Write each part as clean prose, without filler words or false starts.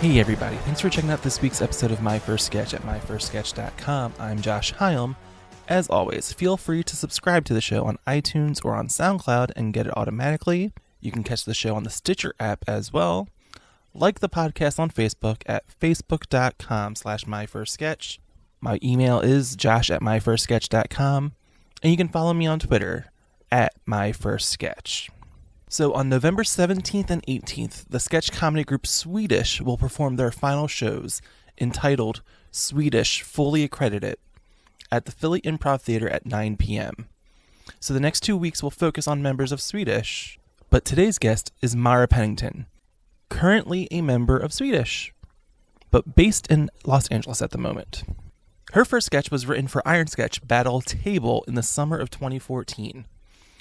Hey everybody, thanks for checking out this week's episode of My First Sketch at myfirstsketch.com. I'm Josh Hyam. As always, feel free to subscribe to the show on iTunes or on SoundCloud and get it automatically. You can catch the show on the Stitcher app as well. Like the podcast on Facebook at facebook.com/myfirstsketch. My email is josh@myfirstsketch.com. And you can follow me on Twitter at myfirstsketch. So on November 17th and 18th, the sketch comedy group Sweetish will perform their final shows, entitled Sweetish, Fully Accredited, at the Philly Improv Theater at 9 p.m. So the next 2 weeks will focus on members of Sweetish, but today's guest is Maura Pennington, currently a member of Sweetish, but based in Los Angeles at the moment. Her first sketch was written for Iron Sketch Battle Table in the summer of 2014,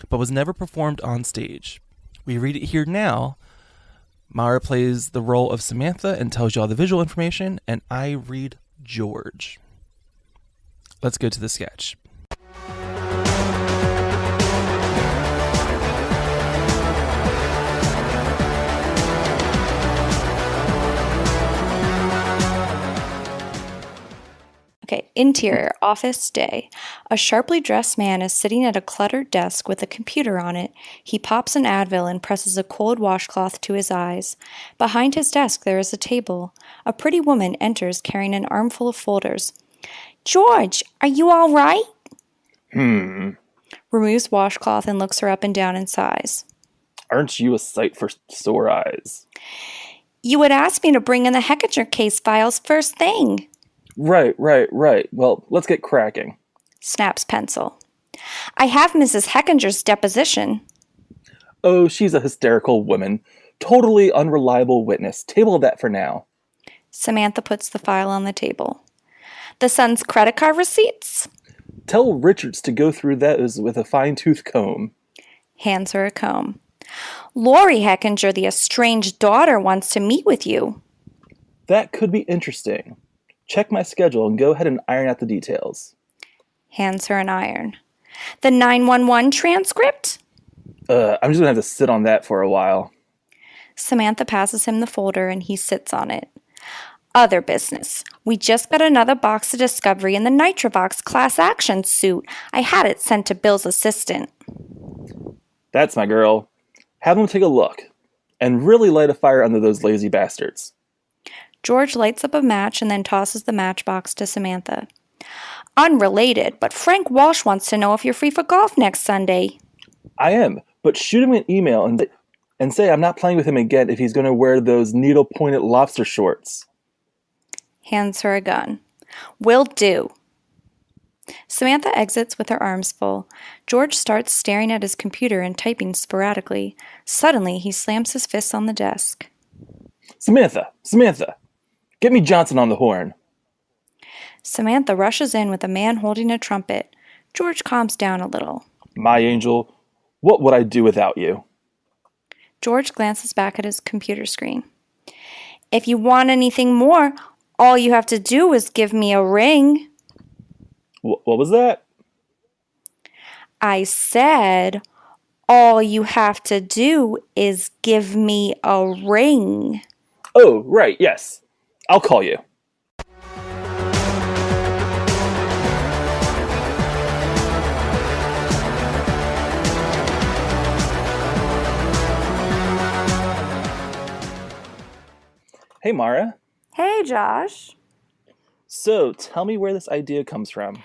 but was never performed on stage. We read it here now. Maura plays the role of Samantha and tells you all the visual information, and I read George. Let's go to the sketch. Okay, interior, office day. A sharply dressed man is sitting at a cluttered desk with a computer on it. He pops an Advil and presses a cold washcloth to his eyes. Behind his desk there is a table. A pretty woman enters carrying an armful of folders. "George, are you all right?" Removes washcloth and looks her up and down and sighs. "Aren't you a sight for sore eyes?" "You had asked me to bring in the Hechinger case files first thing." Right. Well, let's get cracking. Snaps pencil. "I have Mrs. Hechinger's deposition." Oh, she's a hysterical woman. Totally unreliable witness. Table that for now. Samantha puts the file on the table. "The son's credit card receipts?" Tell Richards to go through those with a fine-tooth comb. Hands her a comb. "Lori Hechinger, the estranged daughter, wants to meet with you." That could be interesting. Check my schedule and go ahead and iron out the details. Hands her an iron. "The 911 transcript?" I'm just gonna have to sit on that for a while. Samantha passes him the folder and he sits on it. "Other business. We just got another box of Discovery in the Nitrovox class action suit. I had it sent to Bill's assistant." That's my girl. Have him take a look. And really light a fire under those lazy bastards. George lights up a match and then tosses the matchbox to Samantha. "Unrelated, but Frank Walsh wants to know if you're free for golf next Sunday." I am, but shoot him an email and say I'm not playing with him again if he's going to wear those needle-pointed lobster shorts. Hands her a gun. "Will do." Samantha exits with her arms full. George starts staring at his computer and typing sporadically. Suddenly, he slams his fists on the desk. Samantha! Get me Johnson on the horn." Samantha rushes in with a man holding a trumpet. George calms down a little. "My angel, what would I do without you?" George glances back at his computer screen. "If you want anything more, all you have to do is give me a ring." What was that? "I said, all you have to do is give me a ring." Oh, right, yes. I'll call you. Hey, Maura. Hey, Josh. So, tell me where this idea comes from.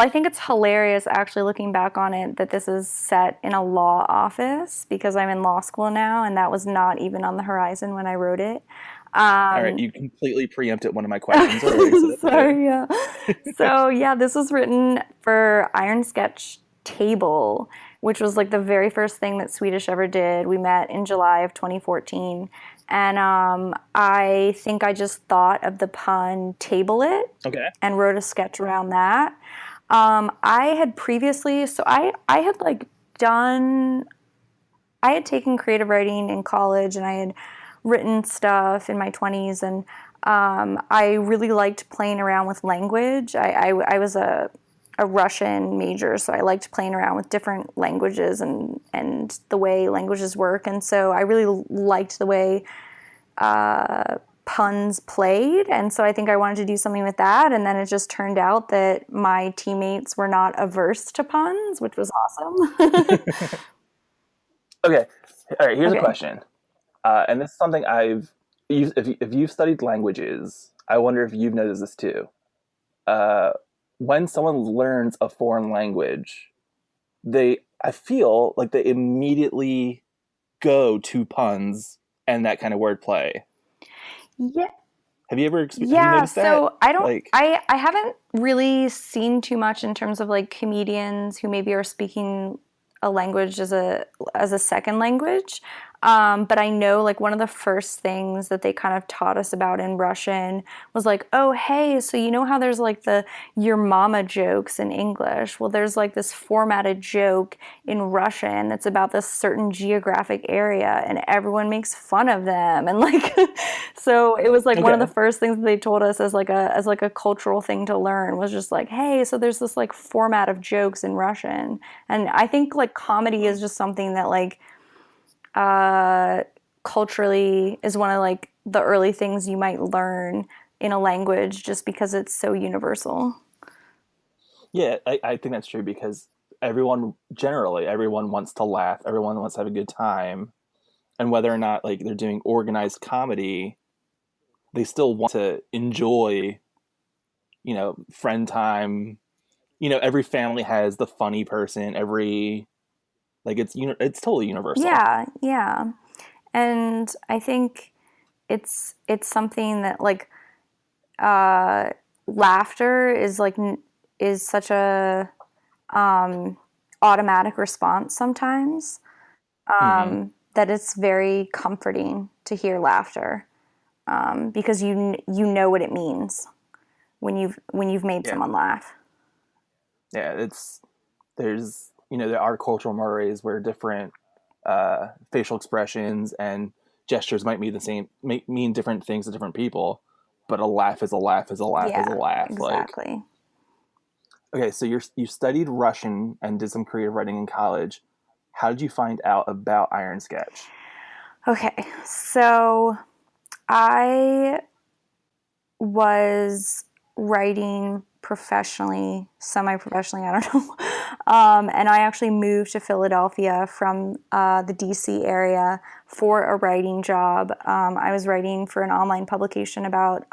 I think it's hilarious, actually, looking back on it, that this is set in a law office, because I'm in law school now, and that was not even on the horizon when I wrote it. All right, you completely preempted one of my questions already. Sorry, yeah. This was written for Iron Sketch Table, which was like the very first thing that Sweetish ever did. We met in July of 2014. And I think I just thought of the pun "table it," and wrote a sketch around that. I had previously, I had taken creative writing in college, and I had written stuff in my 20s, and I really liked playing around with language. I was a Russian major, so I liked playing around with different languages and the way languages work, and so I really liked the way puns played. And so I think I wanted to do something with that. And then it just turned out that my teammates were not averse to puns, which was awesome. Okay. All right. Here's a Okay. question. And this is something if you've studied languages, I wonder if you've noticed this too. When someone learns a foreign language, I feel like they immediately go to puns and that kind of wordplay. Yeah. Have you ever have you Yeah, noticed that? so I don't Like, I haven't really seen too much in terms of like comedians who maybe are speaking a language as a second language. But I know like one of the first things that they kind of taught us about in Russian was like, oh, hey, so you know how there's like the your mama jokes in English? Well, there's like this formatted joke in Russian that's about this certain geographic area and everyone makes fun of them. And like, so it was like one of the first things that they told us as like a cultural thing to learn was just like, hey, so there's this like format of jokes in Russian. And I think like comedy is just something that like, culturally is one of like the early things you might learn in a language just because it's so universal. yeah, I think that's true because everyone wants to laugh, everyone wants to have a good time, and whether or not like they're doing organized comedy, they still want to enjoy, friend time. Every family has the funny person. It's totally universal. Yeah. And I think it's something that like laughter is such a automatic response sometimes that it's very comforting to hear laughter because you know what it means when you've made someone laugh. Yeah, there are cultural mores where different facial expressions and gestures might mean different things to different people, but a laugh is a laugh is a laugh is a laugh. Exactly. Okay, so you studied Russian and did some creative writing in college. How did you find out about Iron Sketch? Okay, so I was writing professionally, semi-professionally, I don't know. And I actually moved to Philadelphia from the DC area for a writing job. I was writing for an online publication about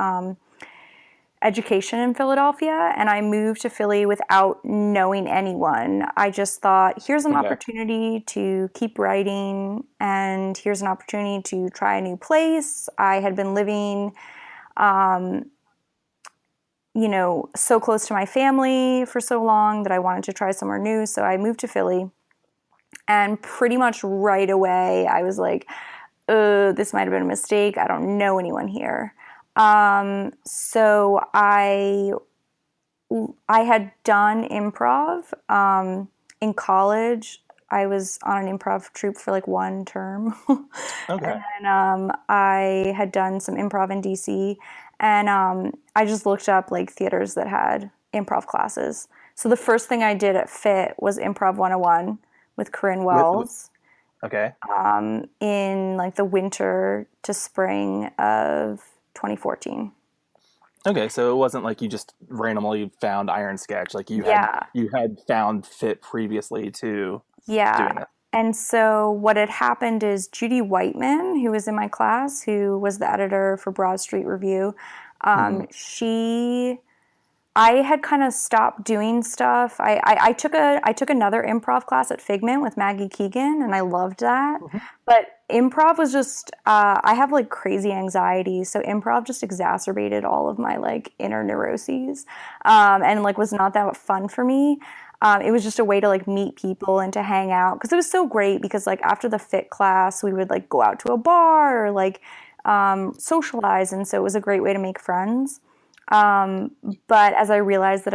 education in Philadelphia, and I moved to Philly without knowing anyone. I just thought, here's an opportunity to keep writing, and here's an opportunity to try a new place. I had been living so close to my family for so long that I wanted to try somewhere new. So I moved to Philly, and pretty much right away I was like, this might have been a mistake. I don't know anyone here. So I had done improv in college. I was on an improv troupe for like one term. Okay. And I had done some improv in DC. And I just looked up like theaters that had improv classes. So the first thing I did at FIT was Improv 101 with Corinne Wells. Okay. In like the winter to spring of 2014. Okay, so it wasn't like you just randomly found Iron Sketch. Like you had found FIT previously to doing it. And so what had happened is Judy Whiteman, who was in my class, who was the editor for Broad Street Review, I had kind of stopped doing stuff. I took another improv class at Figment with Maggie Keegan, and I loved that. But improv was just I have like crazy anxiety, so improv just exacerbated all of my like inner neuroses, and like was not that fun for me. It was just a way to like meet people and to hang out because it was so great because like after the FIT class we would like go out to a bar or like socialize, and so it was a great way to make friends. But as I realized that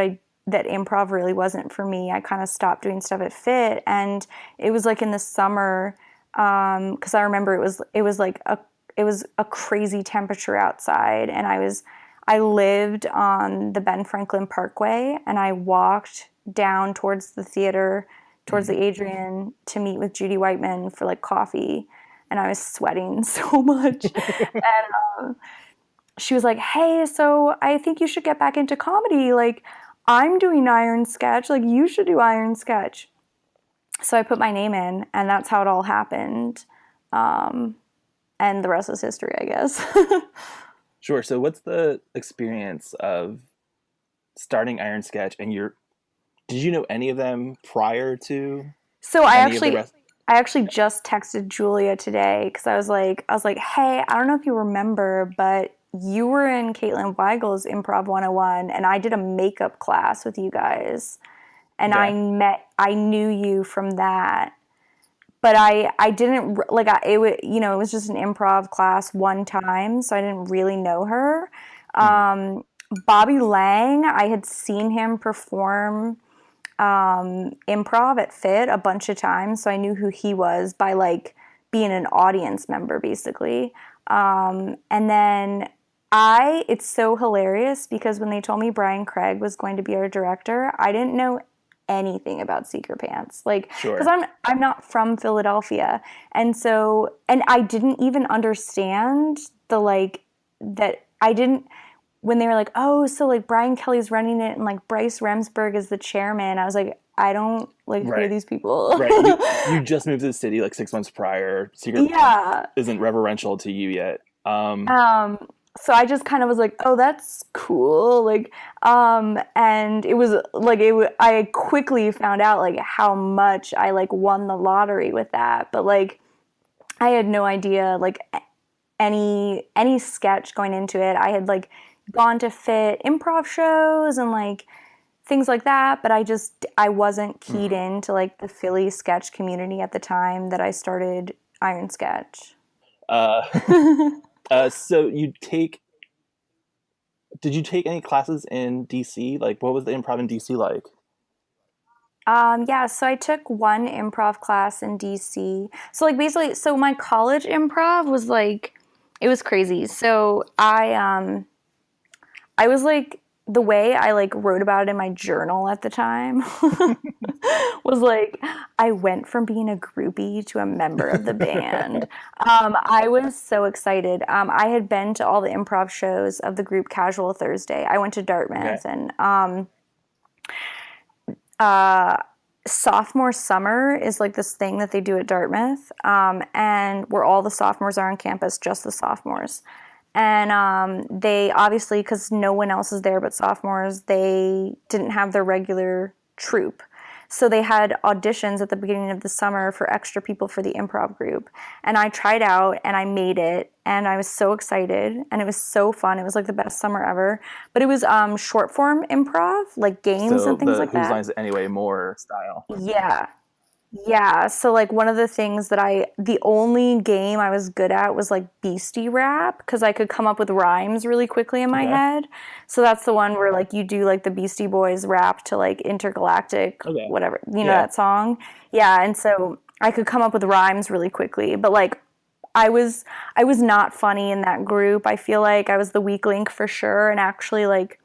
improv really wasn't for me, I kind of stopped doing stuff at FIT, and it was like in the summer because I remember it was a crazy temperature outside, and I lived on the Ben Franklin Parkway, and I walked down towards the theater, towards the Adrian, to meet with Judy Whiteman for like coffee. and I was sweating so much. And she was like, hey, so I think you should get back into comedy. Like, I'm doing Iron Sketch. Like, you should do Iron Sketch. So I put my name in, and that's how it all happened. And the rest is history, I guess. Sure. So what's the experience of starting Iron Sketch, and did you know any of them prior to So I any of the rest? actually just texted Julia today because I was like, hey, I don't know if you remember, but you were in Caitlin Weigel's Improv 101, and I did a makeup class with you guys, and Okay. I knew you from that, but I didn't like it was just an improv class one time, so I didn't really know her. Mhm. Bobby Lang, I had seen him perform improv at Fit a bunch of times, so I knew who he was by like being an audience member, basically. And then it's so hilarious because when they told me Brian Craig was going to be our director, I didn't know anything about Secret Pants, like because Sure. I'm not from Philadelphia, and I didn't even understand the like that I didn't when they were like, oh, so like Brian Kelly's running it and like Bryce Remsburg is the chairman. I was like, I don't like who are Right. these people? Right. You just moved to the city like 6 months prior. Secret Pants Yeah. isn't reverential to you yet. So I just kind of was like, oh, that's cool. Like, and it was like, I quickly found out like how much I like won the lottery with that. But like, I had no idea like any sketch going into it. I had like gone to Fit improv shows and like things like that, but I wasn't keyed Mhm. into like the Philly sketch community at the time that I started Iron Sketch. Uh, so did you take any classes in DC? Like, what was the improv in DC like? Yeah, so I took one improv class in DC. So like basically, so my college improv was like, it was crazy. So I was like, the way I like wrote about it in my journal at the time was like, I went from being a groupie to a member of the band. I was so excited. I had been to all the improv shows of the group Casual Thursday. I went to Okay. Dartmouth, and sophomore summer is like this thing that they do at Dartmouth, and where all the sophomores are on campus, just the sophomores. And they obviously, because no one else is there but sophomores, they didn't have their regular troupe. So they had auditions at the beginning of the summer for extra people for the improv group. And I tried out and I made it. And I was so excited. And it was so fun. It was like the best summer ever. But it was short form improv, like games So and things the like Whose that. Lines Is It Anyway more style. Yeah. Yeah, so like one of the things that the only game I was good at was like Beastie Rap because I could come up with rhymes really quickly in my Okay. head. So that's the one where like you do like the Beastie Boys rap to like Intergalactic, Okay. whatever, you know Yeah. that song? Yeah, and so I could come up with rhymes really quickly, but like I was not funny in that group. I feel like I was the weak link for sure, and actually like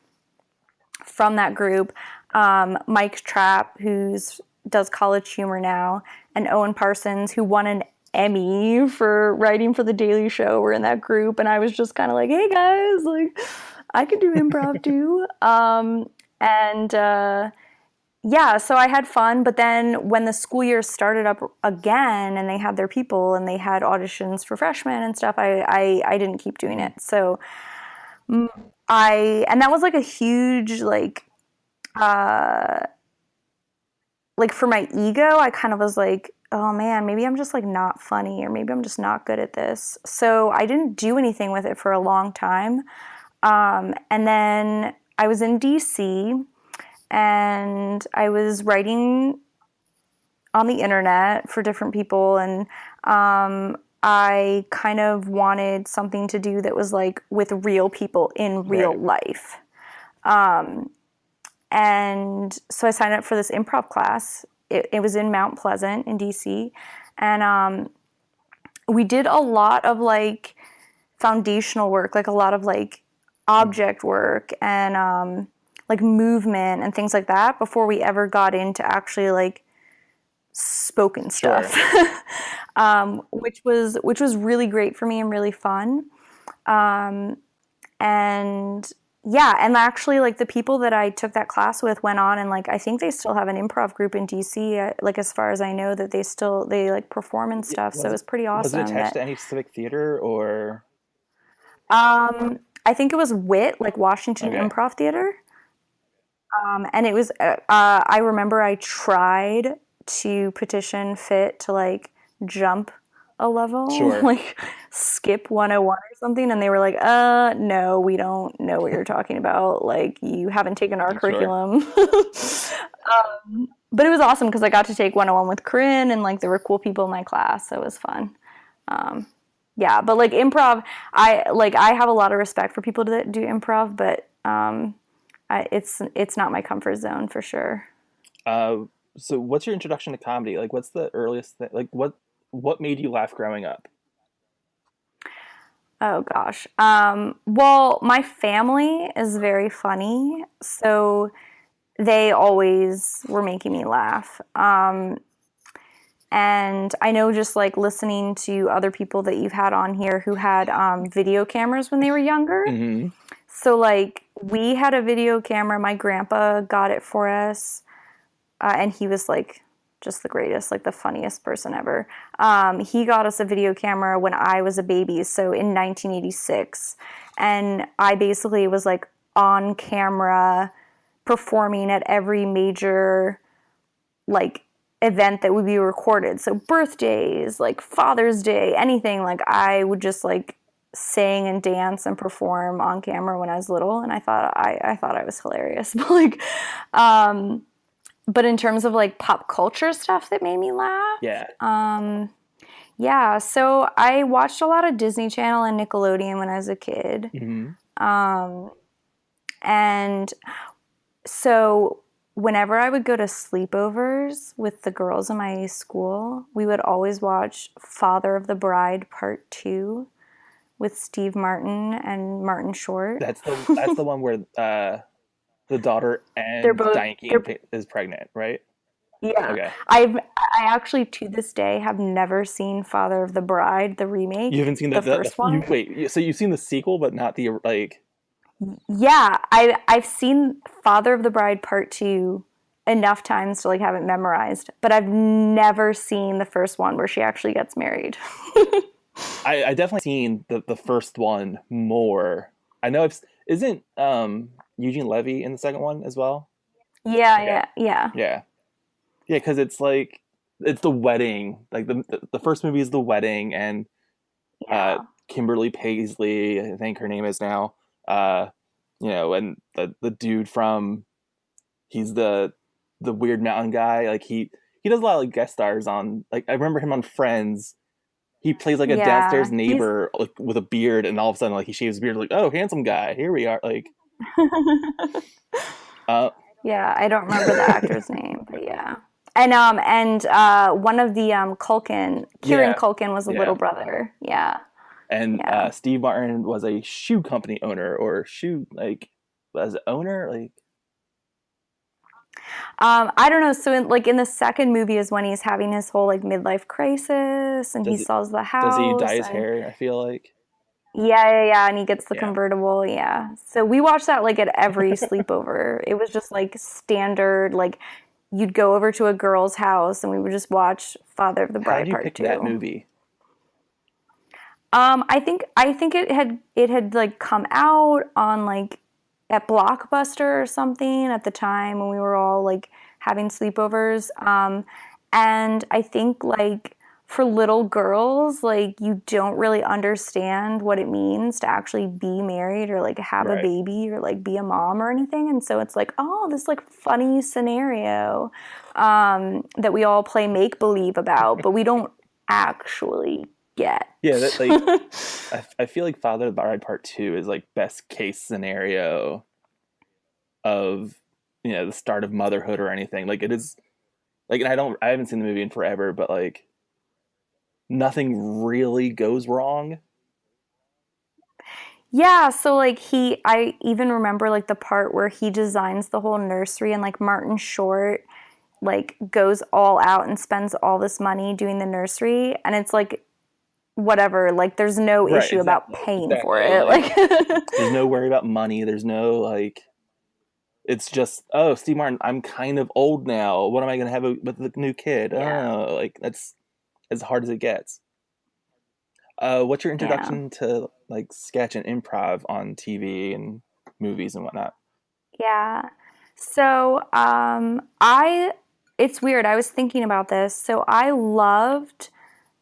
from that group, Mike Trapp, who's does College Humor now, and Owen Parsons, who won an Emmy for writing for The Daily Show, were in that group, and I was just kind of like, hey guys, like I could do improv too. And yeah, so I had fun, but then when the school year started up again and they had their people and they had auditions for freshmen and stuff, I didn't keep doing it. So and that was like a huge like for my ego, I kind of was like, oh man, maybe I'm just like not funny or maybe I'm just not good at this. So I didn't do anything with it for a long time. And then I was in DC and I was writing on the internet for different people, and I kind of wanted something to do that was like with real people in real Right. life. And so I signed up for this improv class. It was in Mount Pleasant in DC. And we did a lot of like foundational work, like a lot of like object work and like movement and things like that before we ever got into actually like spoken stuff. Sure. which was really great for me and really fun. And yeah, and actually, like, the people that I took that class with went on, and like I think they still have an improv group in DC. Like, as far as I know, that they like perform and stuff. So it was pretty Was it awesome. attached to any specific theater or? I think it was WIT, like Washington Okay. Improv Theater. And it was, I remember I tried to petition FIT to like jump a level, Sure. like skip 101 or something. And they were like, no, we don't know what you're talking about. Like, you haven't taken our Sure. curriculum. But it was awesome because I got to take 101 with Corinne, and like there were cool people in my class. So it was fun. Yeah, but like improv, I have a lot of respect for people that do improv, but it's not my comfort zone for sure. So what's your introduction to comedy? Like, what's the earliest thing? Like, what made you laugh growing up? Oh gosh. Well, my family is very funny, so they always were making me laugh. And I know, just like listening to other people that you've had on here who had video cameras when they were younger. Mm-hmm. So like we had a video camera. My grandpa got it for us, and he was like just the greatest, like the funniest person ever. He got us a video camera when I was a baby, so in 1986, and I basically was like on camera performing at every major like event that would be recorded. So birthdays, like Father's Day, anything. Like I would just like sing and dance and perform on camera when I was little, and I thought I was hilarious. But like, but in terms of like pop culture stuff that made me laugh, yeah. So I watched a lot of Disney Channel and Nickelodeon when I was a kid, and so whenever I would go to sleepovers with the girls in my school, we would always watch Father of the Bride Part 2 with Steve Martin and Martin Short. That's the one where the daughter and Diane Keaton is pregnant, right? Yeah. Okay. I actually to this day have never seen Father of the Bride, the remake. You haven't seen the first one? So you've seen the sequel, but not the like. Yeah, I've seen Father of the Bride Part 2 enough times to like have it memorized, but I've never seen the first one where she actually gets married. I definitely seen the first one more. I know isn't Eugene Levy in the second one as well? Yeah. Because it's like it's the wedding. Like the first movie is the wedding, and Kimberly Paisley, I think her name is now. And the dude from he's the Weird Mountain guy. Like he does a lot of like guest stars on. Like I remember him on Friends. He plays like a downstairs neighbor like with a beard, and all of a sudden like he shaves his beard. Like, oh, handsome guy, here we are. Like, yeah, I don't remember the actor's name, but yeah. And one of the Culkin, Kieran Culkin was a little brother. Yeah. And Steve Martin was a shoe company owner, or was it owner? Like, I don't know. So in the second movie is when he's having his whole like midlife crisis, and he sells the house. Does he dye his hair? I feel like. Yeah, and he gets the convertible. Yeah. So we watched that like at every sleepover. It was just like standard. Like you'd go over to a girl's house, and we would just watch Father of the Bride Part 2. How did you pick that movie? I think it had like come out on like at Blockbuster or something at the time when we were all like having sleepovers. And I think like for little girls, like you don't really understand what it means to actually be married or like have a baby or like be a mom or anything. And so it's like, oh, this like funny scenario that we all play make-believe about, but we don't actually get. Yeah, that, like I feel like Father of the Bride Part 2 is like best case scenario of the start of motherhood or anything. Like it is like, and I haven't seen the movie in forever, but like nothing really goes wrong. Yeah, so like I even remember like the part where he designs the whole nursery, and like Martin Short like goes all out and spends all this money doing the nursery, and it's like whatever, like there's no issue about paying for it. Like there's no worry about money. There's no like, it's just, oh, Steve Martin, I'm kind of old now. What am I going to have with the new kid? Oh, like that's as hard as it gets. What's your introduction to like sketch and improv on TV and movies and whatnot? Yeah. So, it's weird. I was thinking about this. So I loved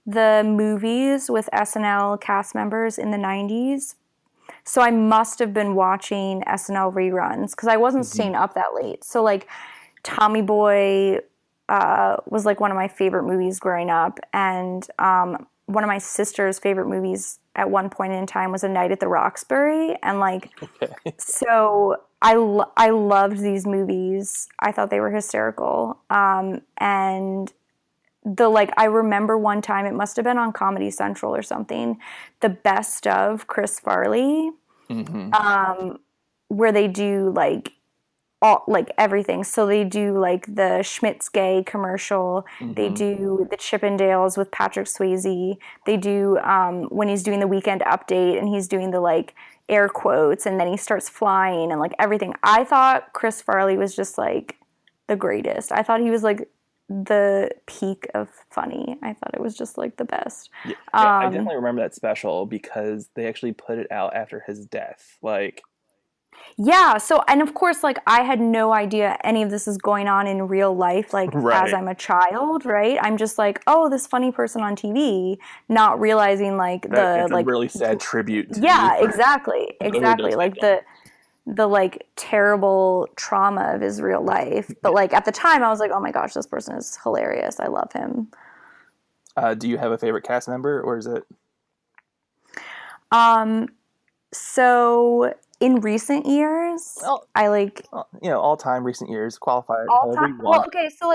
the movies with SNL cast members in the 90s. So I must have been watching SNL reruns because I wasn't staying up that late. So like Tommy Boy was like one of my favorite movies growing up. And one of my sister's favorite movies at one point in time was A Night at the Roxbury. And like, so I loved these movies. I thought they were hysterical. And I remember one time, it must have been on Comedy Central or something, the best of Chris Farley, where they do like all, like everything. So they do like the Schmidt's Gay commercial. They do the Chippendales with Patrick Swayze. They do when he's doing the Weekend Update and he's doing the like air quotes and then he starts flying and like everything. I thought Chris Farley was just like the greatest. I thought he was like the peak of funny. I thought it was just like the best. Yeah, I definitely remember that special because they actually put it out after his death. Like, yeah. So, and of course, like I had no idea any of this is going on in real life. Like as I'm a child, right? I'm just like, oh, this funny person on TV, not realizing like it's a really sad tribute. To exactly. Like the like terrible trauma of his real life. But like at the time I was like, oh my gosh, this person is hilarious. I love him. Do you have a favorite cast member or is it? So in recent years, I like, all time recent years, qualified. All time. Well, okay. So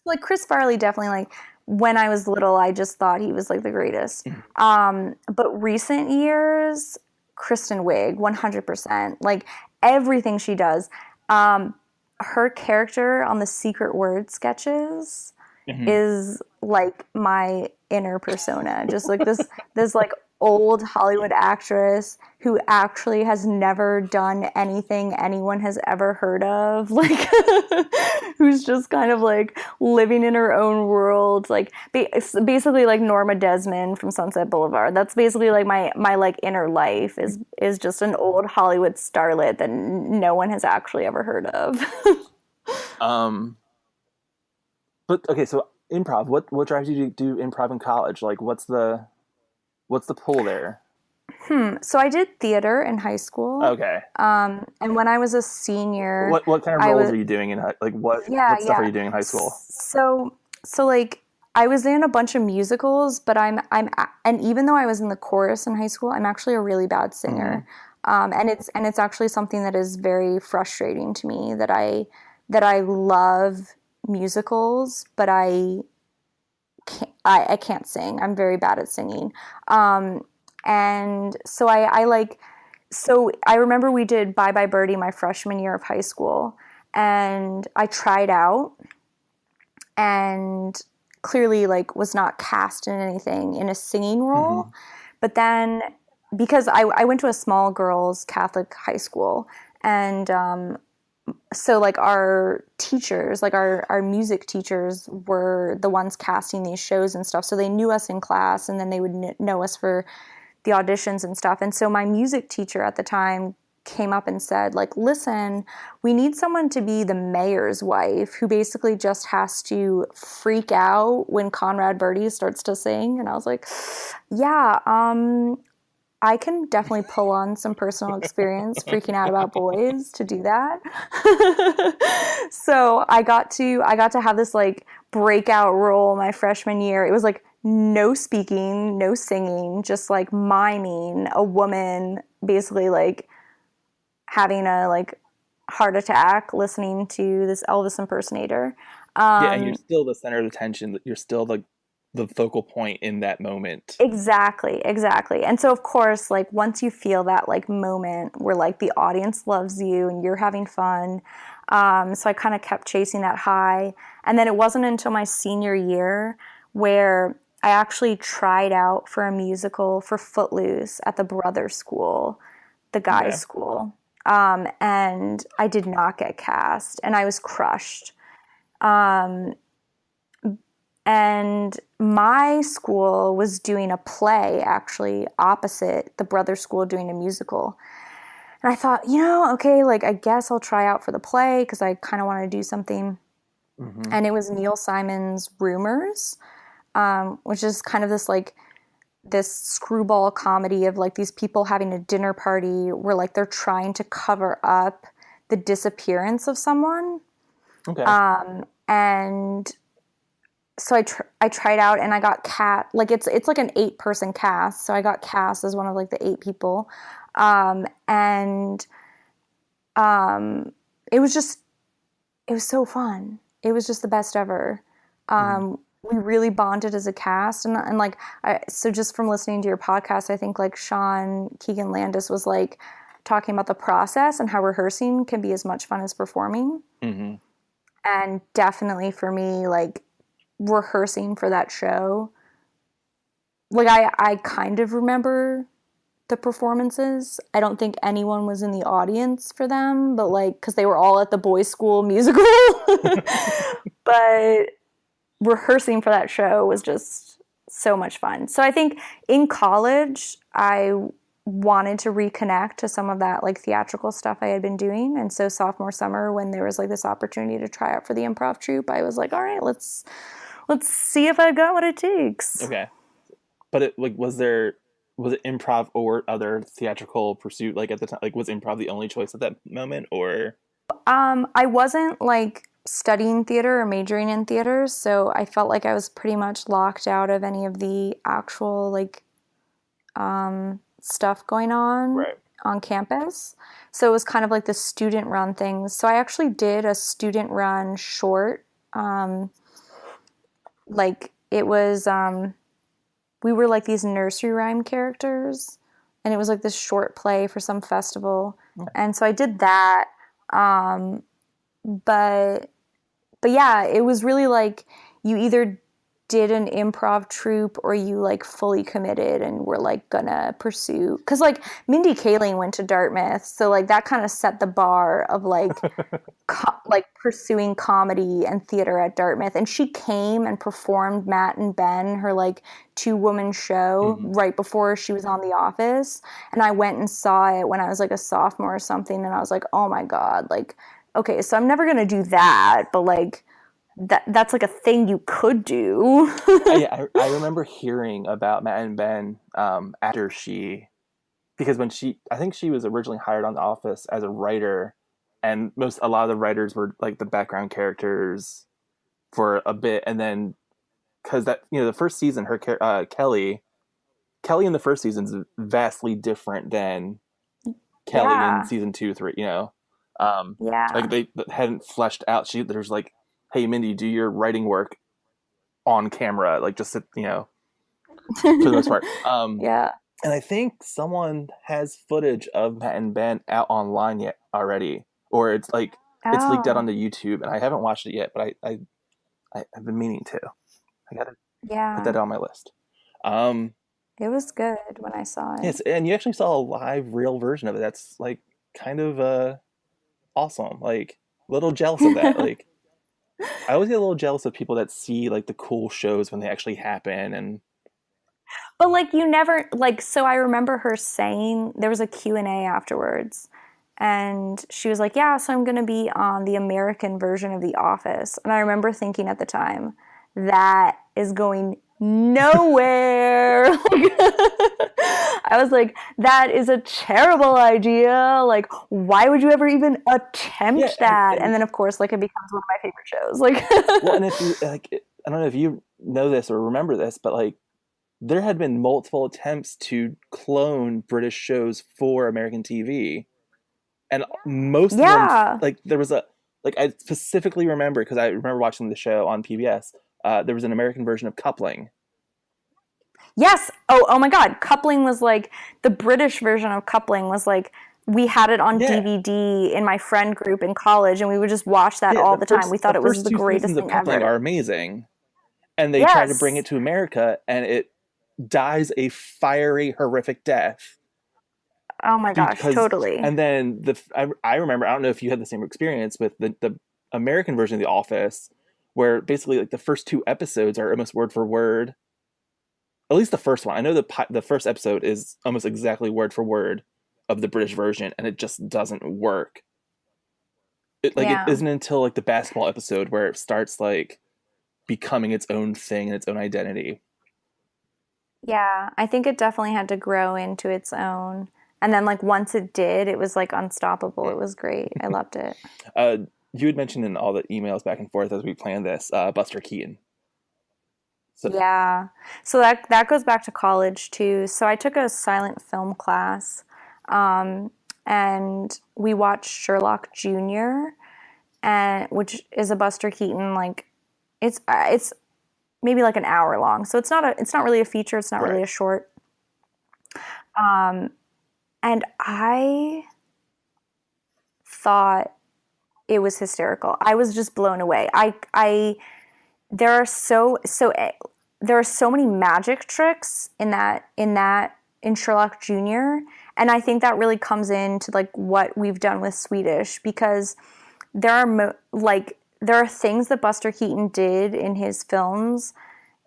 like Chris Farley, definitely like when I was little, I just thought he was like the greatest. But recent years, Kristen Wiig, 100%. Like everything she does. Her character on the Secret Word sketches is like my inner persona. Just like this like old Hollywood actress who actually has never done anything anyone has ever heard of, like who's just kind of like living in her own world, like basically like Norma Desmond from Sunset Boulevard. That's basically like my like inner life is just an old Hollywood starlet that no one has actually ever heard of. But okay, so improv, what drives you to do improv in college? Like what's the pull there? So I did theater in high school. Okay. And when I was a senior, what kind of roles are you doing in like what stuff are you doing in high school? So like I was in a bunch of musicals, but I'm and even though I was in the chorus in high school, I'm actually a really bad singer. And it's actually something that is very frustrating to me that I love musicals, but I can't sing. I'm very bad at singing. And so I remember we did Bye Bye Birdie my freshman year of high school, and I tried out and clearly like was not cast in anything in a singing role. But then because I went to a small girls Catholic high school, and so like our teachers, like our music teachers were the ones casting these shows and stuff. So they knew us in class and then they would know us for the auditions and stuff. And so my music teacher at the time came up and said like, listen, we need someone to be the mayor's wife who basically just has to freak out when Conrad Birdie starts to sing. And I was like, yeah, I can definitely pull on some personal experience freaking out about boys to do that. So I got to have this like breakout role my freshman year. It was like no speaking, no singing, just like miming a woman basically like having a like heart attack listening to this Elvis impersonator. And you're still the center of attention. You're still the focal point in that moment. Exactly. And so of course, like once you feel that like moment where like the audience loves you and you're having fun, So I kind of kept chasing that high. And then it wasn't until my senior year where I actually tried out for a musical for Footloose at the Brothers School, the guys' school. And I did not get cast, and I was crushed. And my school was doing a play, actually, opposite the Brothers School doing a musical. And I thought, okay, like, I guess I'll try out for the play because I kind of want to do something. Mm-hmm. And it was Neil Simon's Rumors, which is kind of this screwball comedy of like these people having a dinner party where like they're trying to cover up the disappearance of someone. Okay. And so I tried out and I got cast. Like it's like an 8-person cast, so I got cast as one of like the 8 people. It was so fun. It was just the best ever. We really bonded as a cast, and like, so just from listening to your podcast, I think like Sean Keegan Landis was like talking about the process and how rehearsing can be as much fun as performing. Mm-hmm. And definitely for me, like rehearsing for that show, like I kind of remember the performances. I don't think anyone was in the audience for them, but like, cause they were all at the boys' school musical, but rehearsing for that show was just so much fun. So I think in college, I wanted to reconnect to some of that like theatrical stuff I had been doing. And so sophomore summer, when there was like this opportunity to try out for the improv troupe, I was like, all right, let's see if I got what it takes. Okay. But was it improv or other theatrical pursuit? Like at the time, like was improv the only choice at that moment, or? I wasn't like studying theater or majoring in theater, so I felt like I was pretty much locked out of any of the actual like stuff going on on campus. So it was kind of like the student run things. So I actually did a student run short. Like it was we were like these nursery rhyme characters, and it was like this short play for some festival. And so I did that. But yeah, it was really like you either did an improv troupe or you like fully committed and were like gonna pursue, because like Mindy Kaling went to Dartmouth, so like that kind of set the bar of like like pursuing comedy and theater at Dartmouth. And she came and performed Matt and Ben, her like 2-woman show, right before she was on The Office, and I went and saw it when I was like a sophomore or something, and I was like, oh my god, like okay, so I'm never gonna do that, but like that's like a thing you could do. I remember hearing about Matt and Ben after because I think she was originally hired on The Office as a writer, and a lot of the writers were like the background characters for a bit, and then because that the first season, her Kelly in the first season is vastly different than Kelly in season 2, 3. Like they hadn't fleshed out. There's like, hey, Mindy, do your writing work on camera, like just sit, for the most part. And I think someone has footage of Matt and Ben out online yet already, or it's like it's leaked out onto YouTube, and I haven't watched it yet, but I've been meaning to. I gotta put that on my list. It was good when I saw it. Yes, and you actually saw a live, real version of it. That's like kind of awesome. Like a little jealous of that. Like I always get a little jealous of people that see like the cool shows when they actually happen. But like you never like. So I remember her saying there was a Q&A afterwards, and she was like, "Yeah, so I'm going to be on the American version of The Office." And I remember thinking at the time, that is going nowhere. I was like, that is a terrible idea. Like, why would you ever even attempt that? And then, of course, like it becomes one of my favorite shows. Like, well, and if you like, I don't know if you know this or remember this, but like, there had been multiple attempts to clone British shows for American TV, and most of them, like, there was I specifically remember because I remember watching the show on PBS. There was an American version of Coupling. Yes. Oh my God. Coupling was like the British version of Coupling was like we had it on Yeah. DVD in my friend group in college, and we would just watch that all the time. We thought it was the greatest thing ever. ever. Are amazing, and they try to bring it to America, and it dies a fiery, horrific death. Oh my gosh, totally. And then I remember, I don't know if you had the same experience with the American version of The Office, where basically like the first 2 episodes are almost word for word. At least the first one. I know the first episode is almost exactly word for word of the British version, and it just doesn't work. It isn't until like the basketball episode where it starts like becoming its own thing and its own identity. Yeah, I think it definitely had to grow into its own. And then like once it did, it was like unstoppable. It was great. I loved it. You had mentioned in all the emails back and forth as we planned this, Buster Keaton. Yeah. So that goes back to college too. So I took a silent film class, and we watched Sherlock Jr., which is a Buster Keaton, like it's maybe like an hour long. So it's not really a feature, it's not really a short. And I thought it was hysterical. I was just blown away. There are so many magic tricks in Sherlock Jr., and I think that really comes into like what we've done with Sweetish, because there are things that Buster Keaton did in his films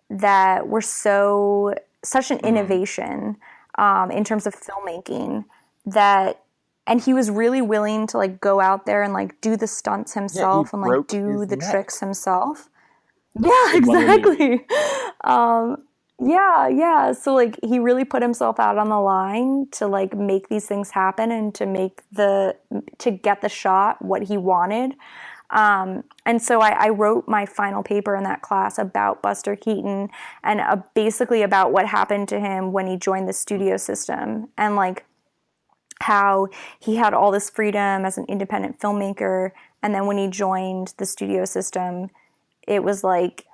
that were such an innovation in terms of filmmaking, and he was really willing to like go out there and like do the stunts himself and like do the tricks himself. Yeah, exactly. Yeah. So like he really put himself out on the line to like make these things happen and to get the shot what he wanted. And so I wrote my final paper in that class about Buster Keaton and basically about what happened to him when he joined the studio system, and like how he had all this freedom as an independent filmmaker, and then when he joined the studio system, it was like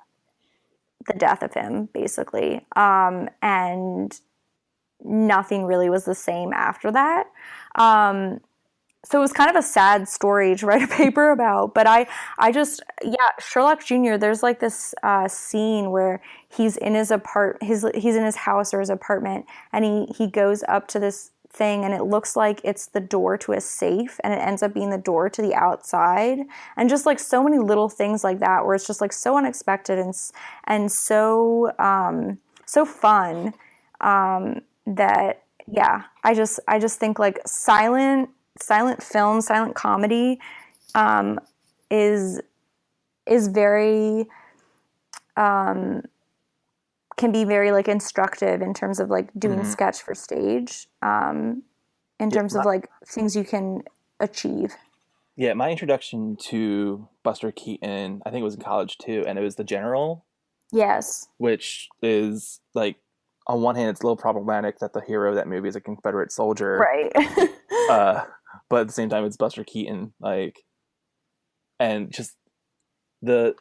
the death of him, basically. And nothing really was the same after that. So it was kind of a sad story to write a paper about, but Sherlock Jr., there's like this scene where he's in his he's in his house or his apartment, and he goes up to this thing, and it looks like it's the door to a safe, and it ends up being the door to the outside, and just like so many little things like that where it's just like so unexpected and so fun, that I just think like silent film, silent comedy is very can be very like instructive in terms of like doing sketch for stage, in terms of like things you can achieve. Yeah, my introduction to Buster Keaton, I think it was in college too, and it was The General. Yes. Which is like, on one hand, it's a little problematic that the hero of that movie is a Confederate soldier. Right. But at the same time, it's Buster Keaton, like, and just the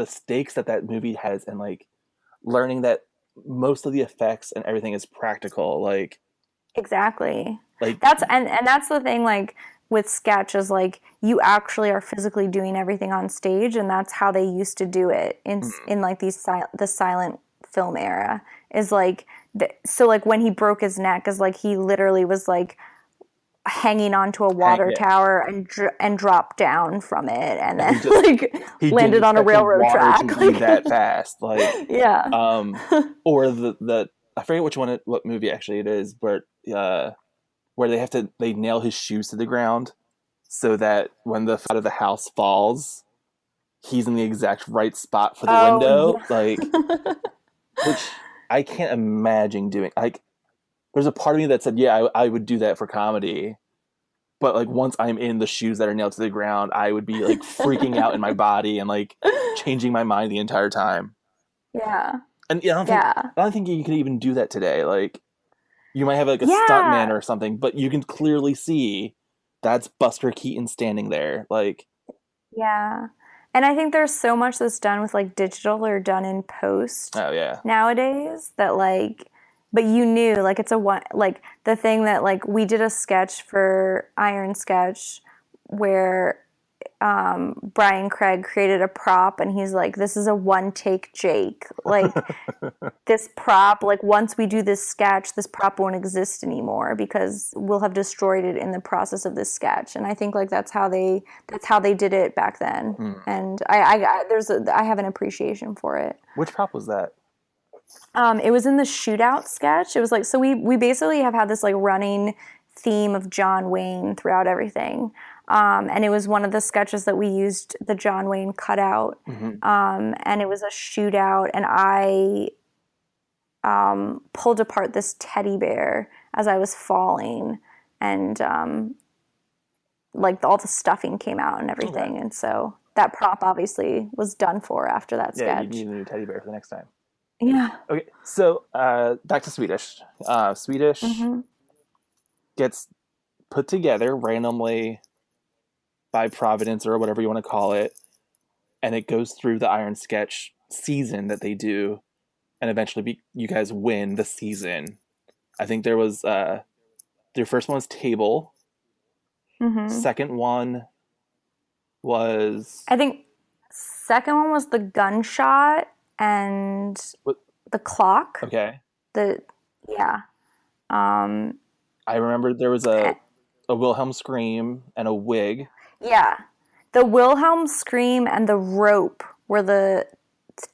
stakes that movie has, and like learning that most of the effects and everything is practical, like exactly. Like that's the thing, like with sketch, is like you actually are physically doing everything on stage, and that's how they used to do it in like the silent film era. Is like so like when he broke his neck, is like he literally was like hanging onto a water tower and dropped down from it, and then he landed on a railroad track. To be that fast, like yeah. Or the I forget what movie actually it is, but where they nail his shoes to the ground so that when the side of the house falls, he's in the exact right spot for the window, like, which I can't imagine doing. Like, there's a part of me that said, yeah, I would do that for comedy. But like once I'm in the shoes that are nailed to the ground, I would be like freaking out in my body and like changing my mind the entire time. Yeah. And I don't think you can even do that today. Like, you might have like a stuntman or something, but you can clearly see that's Buster Keaton standing there. Like, yeah. And I think there's so much that's done with like digital or done in post. Oh yeah. Nowadays that like but you knew, like, it's a one, like, the thing that, like, we did a sketch for Iron Sketch where Brian Craig created a prop, and he's like, this is a one take Jake. Like, this prop, like, once we do this sketch, this prop won't exist anymore because we'll have destroyed it in the process of this sketch. And I think, like, that's how they did it back then. And I have an appreciation for it. Which prop was that? It was in the shootout sketch. It was like, so we basically have had this, like, running theme of John Wayne throughout everything. And it was one of the sketches that we used the John Wayne cutout. And it was a shootout, and I pulled apart this teddy bear as I was falling, and like, all the stuffing came out and everything. Okay. And so that prop obviously was done for after that sketch. Yeah, you need a new teddy bear for the next time. Yeah. Okay, so back to Sweetish. Sweetish gets put together randomly by Providence or whatever you want to call it, and it goes through the Iron Sketch season that they do, and eventually you guys win the season. I think there was their first one was Table. Second one was, I think second one was the gunshot and the clock. Okay. Yeah. I remember there was a Wilhelm scream and a wig. Yeah. The Wilhelm scream and the rope were the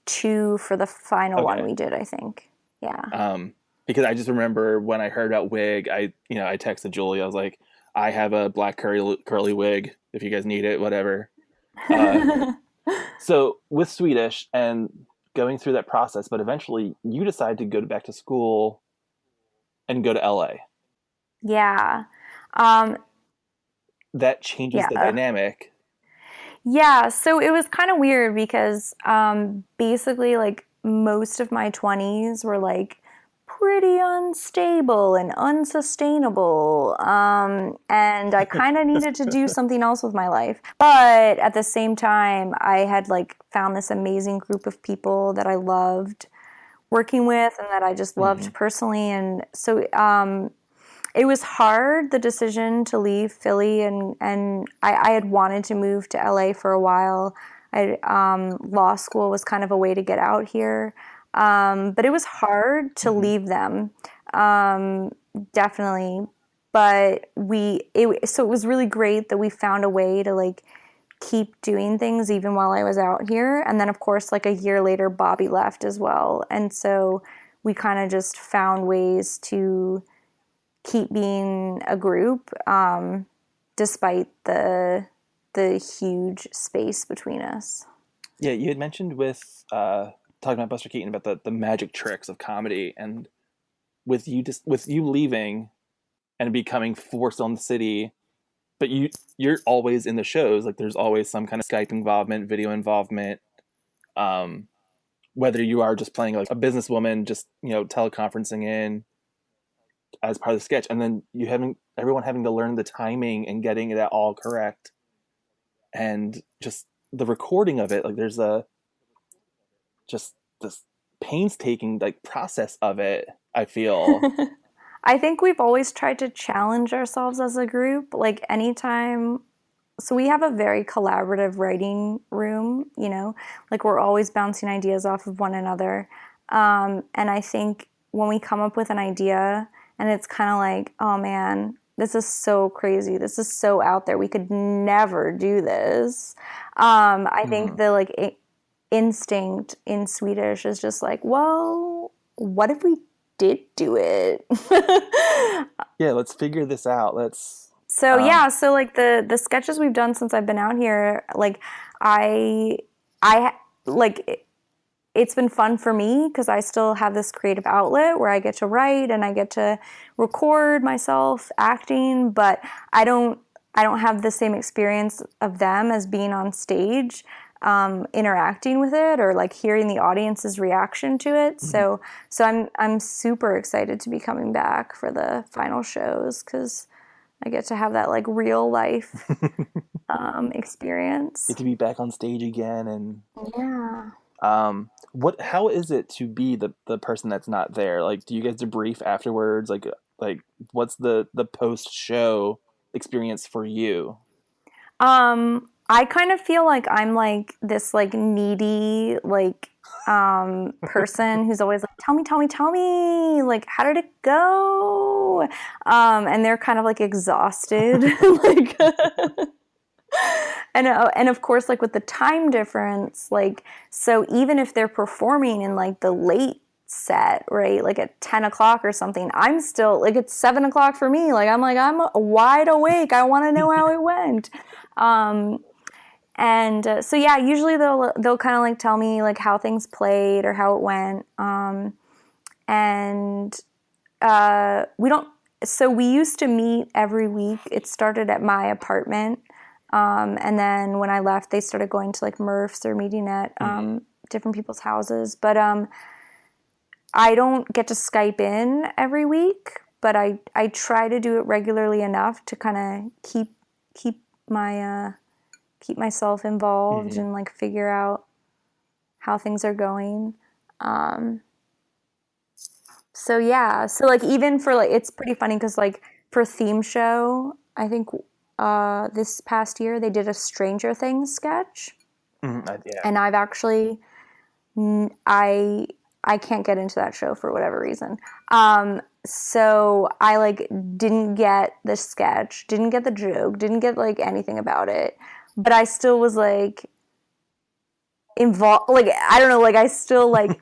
two for the final one we did, I think. Yeah. Because I just remember when I heard about wig, I texted Julie. I was like, I have a black curly wig if you guys need it, whatever. So with Sweetish and going through that process, but eventually you decide to go back to school and go to LA. Yeah. That changes the dynamic. Yeah, so it was kind of weird because basically, like, most of my 20s were, like, pretty unstable and unsustainable, and I kind of needed to do something else with my life. But at the same time, I had, like, found this amazing group of people that I loved working with and that I just loved personally, and so it was hard, the decision to leave Philly, and I had wanted to move to LA for a while. Law school was kind of a way to get out here. But it was hard to leave them, definitely. But so it was really great that we found a way to, like, keep doing things even while I was out here. And then, of course, like, a year later, Bobby left as well. And so we kind of just found ways to keep being a group, despite the huge space between us. Yeah, you had mentioned with talking about Buster Keaton about the magic tricks of comedy, and with you leaving and becoming forced on the city, but you're always in the shows. Like, there's always some kind of Skype involvement, video involvement. Whether you are just playing, like, a businesswoman, just teleconferencing in as part of the sketch, and then everyone having to learn the timing and getting it all correct, and just the recording of it. Like, there's just this painstaking, like, process of it, I feel. I think we've always tried to challenge ourselves as a group. Like, anytime, so we have a very collaborative writing room, like, we're always bouncing ideas off of one another. And I think when we come up with an idea and it's kind of like, oh man, this is so crazy, this is so out there, we could never do this. I think the, like, instinct in Sweetish is just like, well, what if we did do it? Yeah, let's figure this out. So like, the sketches we've done since I've been out here, like, I like, it's been fun for me because I still have this creative outlet where I get to write and I get to record myself acting, but I don't have the same experience of them as being on stage, interacting with it, or, like, hearing the audience's reaction to it. So I'm super excited to be coming back for the final shows because I get to have that, like, real life experience. Get to be back on stage again, and yeah. How is it to be the person that's not there? Like, do you guys debrief afterwards? Like what's the post show experience for you? I kind of feel like I'm like this like needy like person who's always like, tell me, like, how did it go? And they're kind of like exhausted, like, and of course, like with the time difference, like, so even if they're performing in like the late set, right, like at 10 o'clock or something, I'm still like, it's 7 o'clock for me. Like, I'm wide awake. I want to know how it went. And so yeah, usually they'll kind of like tell me like how things played or how it went. And we don't. So we used to meet every week. It started at my apartment, and then when I left, they started going to like Murph's or meeting at different people's houses. But I don't get to Skype in every week, but I try to do it regularly enough to kind of keep myself involved and like figure out how things are going. So yeah, so like even for like, it's pretty funny because like for theme show, I think this past year they did a Stranger Things sketch, Yeah. and I've actually I can't get into that show for whatever reason. So I like didn't get the sketch, didn't get the joke, didn't get like anything about it, but I still was like involved. Like, I don't know, like I still like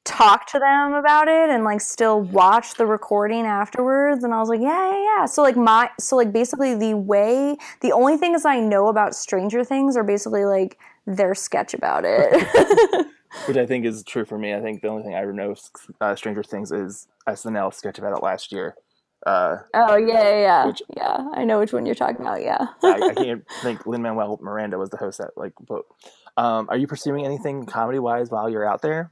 talk to them about it and like still watch the recording afterwards, and I was like, yeah. So like basically the only things I know about Stranger Things are basically like their sketch about it. Which I think is true for me. I think the only thing I know Stranger Things is SNL sketch about it last year. Oh yeah. Which, yeah, I know which one you're talking about. Yeah. I can't think Lin-Manuel Miranda was the host that like. But, are you pursuing anything comedy wise while you're out there?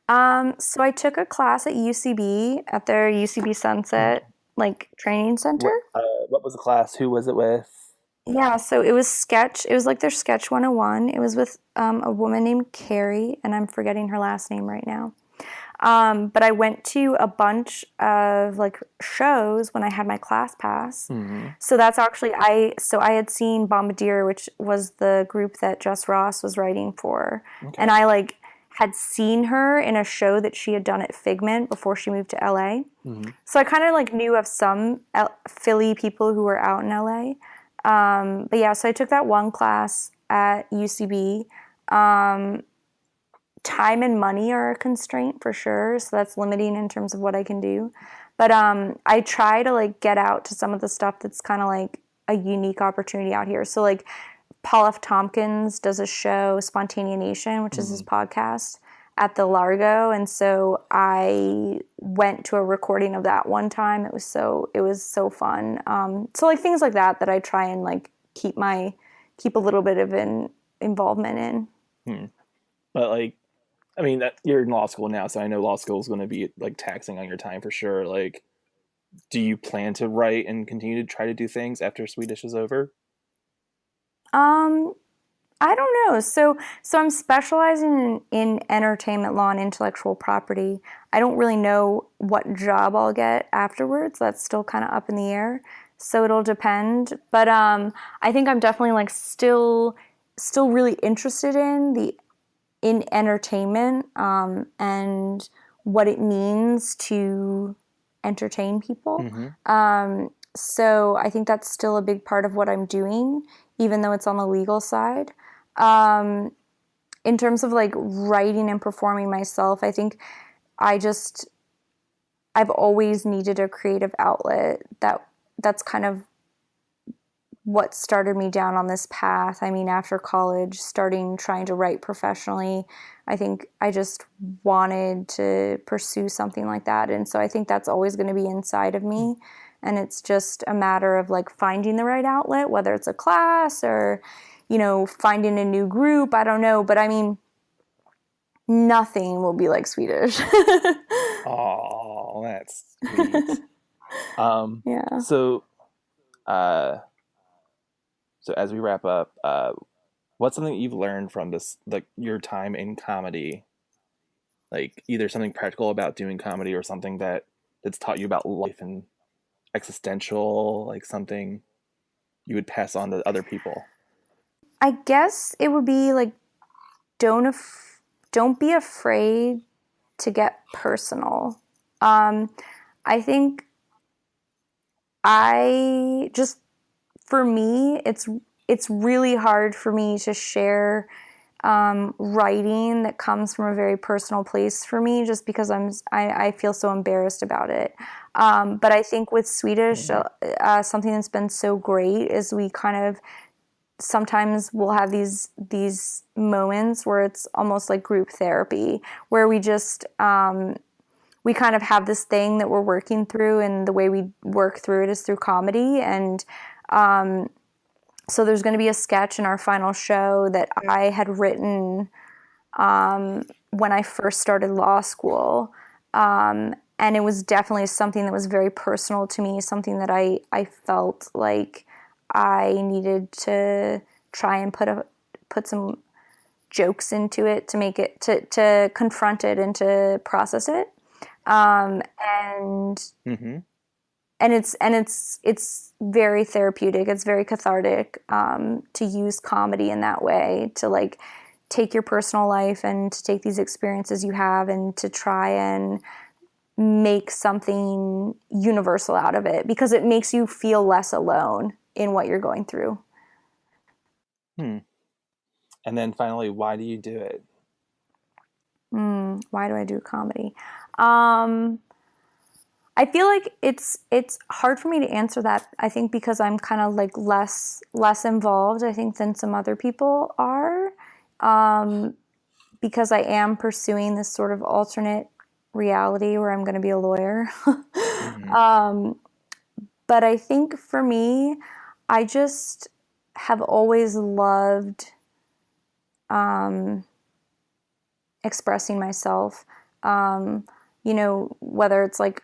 So I took a class at UCB at their UCB Sunset like training center. What was the class? Who was it with? Yeah, so it was sketch. It was like their sketch 101. It was with a woman named Carrie, and I'm forgetting her last name right now. But I went to a bunch of like shows when I had my class pass. So that's actually I had seen Bombardier, which was the group that Jess Ross was writing for, and I like had seen her in a show that she had done at Figment before she moved to LA. So I kind of like knew of some Philly people who were out in LA. But yeah, so I took that one class at UCB. Time and money are a constraint for sure, so that's limiting in terms of what I can do. But I try to like get out to some of the stuff that's kind of like a unique opportunity out here. So like Paul F. Tompkins does a show, Spontanea Nation, which is his podcast, at the Largo, and so I went to a recording of that one time. It was so fun. So like things like that I try and like keep a little bit of an involvement in. But like, I mean, you're in law school now, so I know law school is going to be like taxing on your time for sure. Like, do you plan to write and continue to try to do things after Swedish is over? I don't know. So I'm specializing in entertainment law and intellectual property. I don't really know what job I'll get afterwards. That's still kind of up in the air. So it'll depend. But I think I'm definitely like still really interested in entertainment and what it means to entertain people. So I think that's still a big part of what I'm doing, even though it's on the legal side. In terms of like writing and performing myself, I think I've always needed a creative outlet. That's kind of what started me down on this path. I mean, after college, trying to write professionally, I think I just wanted to pursue something like that. And so I think that's always going to be inside of me. And it's just a matter of like finding the right outlet, whether it's a class or, you know, finding a new group. I don't know. But I mean, nothing will be like Swedish. Oh, that's sweet. Yeah. So as we wrap up, what's something you've learned from this, like your time in comedy? Like either something practical about doing comedy or something that's taught you about life and existential, like something you would pass on to other people. I guess it would be like don't be afraid to get personal. I think for me, it's really hard for me to share writing that comes from a very personal place for me, just because I feel so embarrassed about it. But I think with Sweetish, something that's been so great is we kind of sometimes we'll have these moments where it's almost like group therapy, where we just we kind of have this thing that we're working through, and the way we work through it is through comedy. And so there's going to be a sketch in our final show that I had written when I first started law school. And it was definitely something that was very personal to me, something that I felt like I needed to try and put some jokes into it to make it, to confront it and to process it. And it's very therapeutic. It's very cathartic to use comedy in that way, to like take your personal life and to take these experiences you have and to try and make something universal out of it, because it makes you feel less alone in what you're going through. And then finally, why do you do it? Why do I do comedy? I feel like it's hard for me to answer that. I think because I'm kind of like less involved, I think, than some other people are, because I am pursuing this sort of alternate reality where I'm going to be a lawyer. But I think for me, I just have always loved expressing myself. You know, whether it's like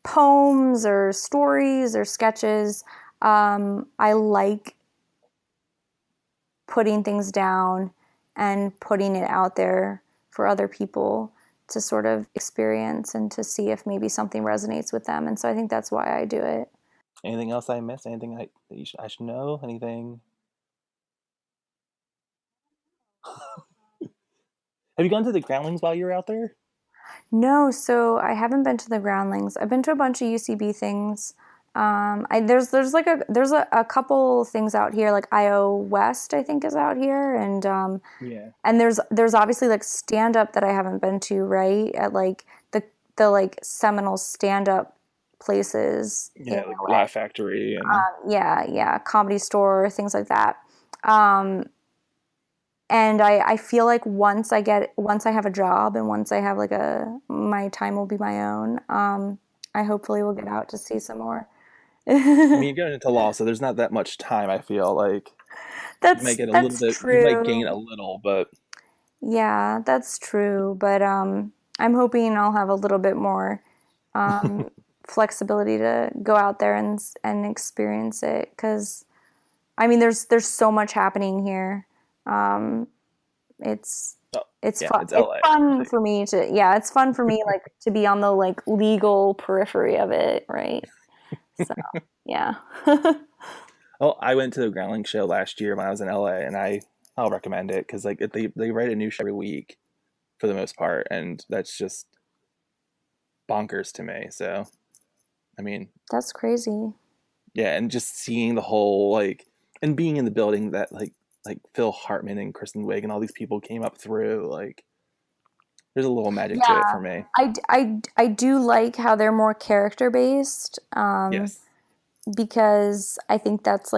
poems or stories or sketches, I like putting things down and putting it out there for other people to sort of experience and to see if maybe something resonates with them. And so I think that's why I do it. Anything else I missed? Anything I should know? Anything? Have you gone to the Groundlings while you were out there? No, so I haven't been to the Groundlings. I've been to a bunch of UCB things. There's a couple things out here, like IO West, I think, is out here, and and there's obviously like stand up that I haven't been to, right, at like the like seminal stand up places. Yeah, like Laugh Factory and Comedy Store, things like that. And I feel like once I have a job and once I have like my time will be my own, I hopefully will get out to see some more. I mean, you're going into law, so there's not that much time, I feel like. That's you might get a that's little bit, true. You might gain a little, but yeah, that's true. But I'm hoping I'll have a little bit more flexibility to go out there and experience it, because I mean, there's so much happening here. It's fun. It's fun for me to it's fun for me like to be on the like legal periphery of it, right? So yeah. Oh, I went to the Groundling show last year when I was in LA, and I'll recommend it, because like they write a new show every week for the most part, and that's just bonkers to me. So I mean, that's crazy. Yeah, and just seeing the whole like, and being in the building that like Phil Hartman and Kristen Wiig and all these people came up through, like there's a little magic to it for me. I do like how they're more character based. Yes. Because I think that's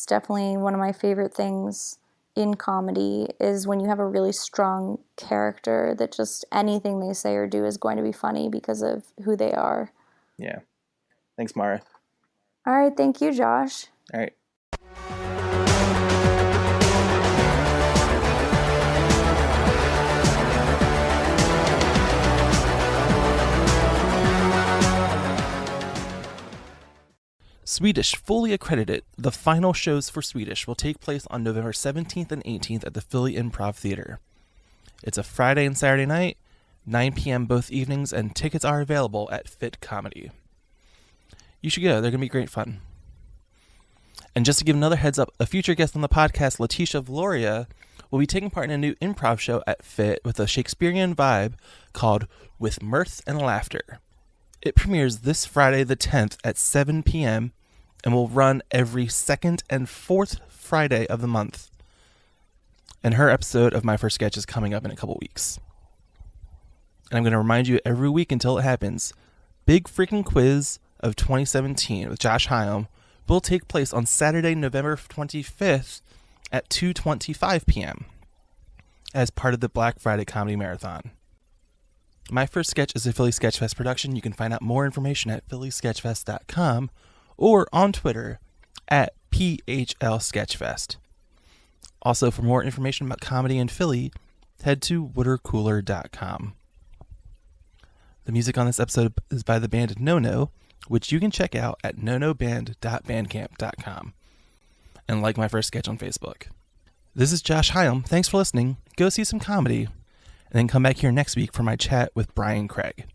definitely one of my favorite things in comedy, is when you have a really strong character that just anything they say or do is going to be funny because of who they are. Yeah. Thanks, Maura. All right. Thank you, Josh. All right. Sweetish, fully accredited. The final shows for Sweetish will take place on November 17th and 18th at the Philly Improv Theater. It's a Friday and Saturday night, 9 p.m. both evenings, and tickets are available at Fit Comedy. You should go. They're going to be great fun. And just to give another heads up, a future guest on the podcast, Letitia Valoria, will be taking part in a new improv show at Fit with a Shakespearean vibe called With Mirth and Laughter. It premieres this Friday the 10th at 7 p.m. and will run every second and fourth Friday of the month. And her episode of My First Sketch is coming up in a couple weeks. And I'm going to remind you every week until it happens, Big Freakin Quiz of 2017 with Josh Hyam will take place on Saturday, November 25th at 2:25 p.m. as part of the Black Friday Comedy Marathon. My First Sketch is a Philly Sketchfest production. You can find out more information at phillysketchfest.com or on Twitter at PHLSketchfest. Also, for more information about comedy in Philly, head to watercooler.com. The music on this episode is by the band No, which you can check out at nonoband.bandcamp.com. And like My First Sketch on Facebook. This is Josh Hyam. Thanks for listening. Go see some comedy. And then come back here next week for my chat with Brian Craig.